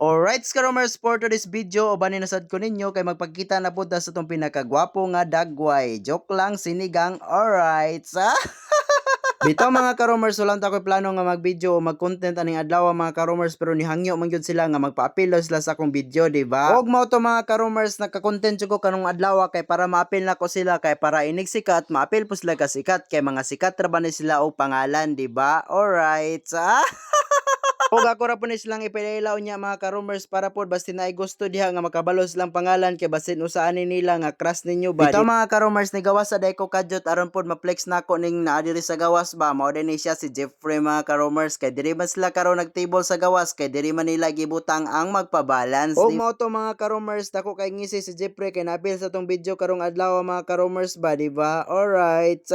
Alright, Scrummers, for today's video, uban nasad ko ninyo kay magpagkita na po ta sa itong pinakagwapo nga dagway. Joke lang, sinigang, alright, sa? Bitaw mga karomers, wala ta ko'y plano nga mag-video o mag-content aning adlaw mga karomers, pero nihangyo man gyud sila nga magpa-appeal sila sa akong video, di ba? Og mao to mga karomers, nagka-content jud ko kanong adlaw kay para ma-appeal na ko sila, kay para inig sikat, ma-appeal po sila ka sikat, kay mga sikat ra ba ni sila og pangalan, di ba? Alright, sa? Ug ako ra po ni silang ipailaw niya mga ka-roomers para po basta na gusto diha nga makabalos lang pangalan kay basin usaan nila nga crush ninyo ba. Ito mga ka-roomers ni gawas sa day ko kadyot aron po ma-flex nako ning naa diri sa gawas ba. Mao din ni siya si Jeffrey mga ka-roomers kay diri man sila karon nagtable sa gawas kay diri man nila gibutang ang magpa-balance. Og mao to mga ka-roomers dako kay ngisi si Jeffrey kay napil sa tong video karong adlaw mga ka-roomers ba, di ba? Alright.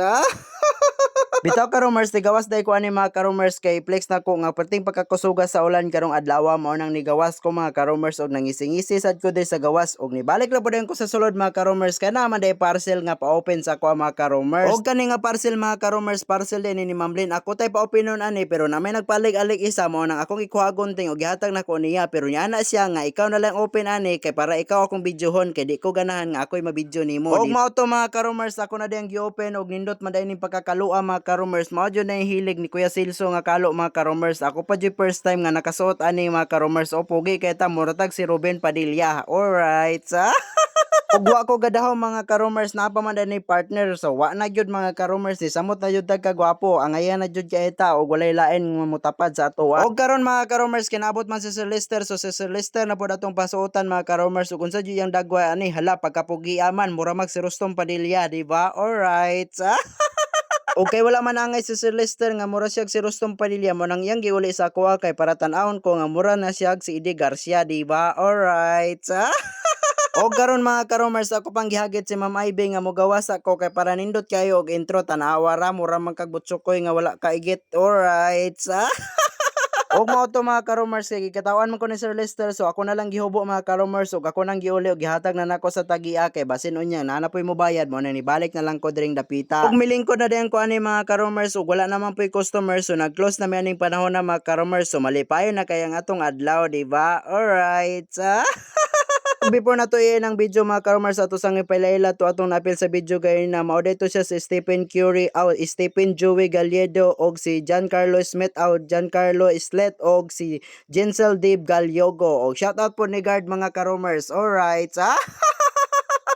Bitaw karomers, tigawas day ko ani mga karomers kay flex na ko nga perting pagkakusuga sa ulan karong adlaw mao nang nigawas ko mga karomers og nangising-ngisi sad ko day sa gawas og nibalik ra pud ko sa sulod mga karomers kay naman day parcel nga pa-open sa ako mga karomers. Og kani nga parcel mga karomers, parcel din ni Ma'am Lynn. Ako tay pa-open nun ani pero na may nagpalig-alig isa mao nang akong ikuhagon ting og gihatag nako niya pero niya na siya nga ikaw na lang open ani kay para ikaw akong videohon kay di ko ganahan nga ako'y mabidyo nimo. Og mao to mga karomers, ako na diyang gi-open og nindot man day ning pagkakalua mga karomers. Mao jud na hilig ni Kuya Silso nga kalo mga karomers. Ako pa jud first time nga nakasuot ani mga karomers. O pogi kay ta muratag si Ruben Padilla. Alright, sa? Ug wa ko gadahaw mga karomers, napa man ni partner, so wa na gyud mga karomers ni samot na gyud kagwapo ang ayan na gyud kay ta og walay lain nga motapad sa ato. Og karon mga karomers kinaabot man si Sir Lester, so si Sir Lester na pod atong pasuotan mga karomers ug unsa gyud yang dagway ani hala pagkapugi aman mura mag si Rustom Padilla, di ba? Alright. Okay, wala man angay si Sir Lester nga mura siya si Rustom Padilla mo nang iyang giuli sa kuha kay para tan-awon ko nga mura na siya si Eddie Garcia, di ba? Alright. O karon mga karomers, ako pang gihagit si Ma'am Ivy nga mogawas ako kay para nindot kayo og intro tanawa ra mura man kag butsukoy nga wala kaigit. Alright. Og mao to mga karomers kay gikatawan man ko ni Sir Lester, so ako na lang gihubo mga karomers ug ako nang giuli og gihatag na nako sa tagia kay basin unya nanapoy mo bayad mo na ni balik na lang ko diring dapita. Ug milingkod na diyan ko ani mga karomers ug wala naman poy customer, so nag-close na mi aning panahon na mga karomers, so malipayon na kay ang atong adlaw, di ba? Alright. Before na to ang video mga karomers, ato sang ipailaila to atong napil sa video gay na mao dito siya si Stephen Curry out, Stephen Joey Galledo og si Giancarlo Smith out, Giancarlo Islet og si Jensel Dave Galyogo. Og shout out po ni guard mga karomers. Alright.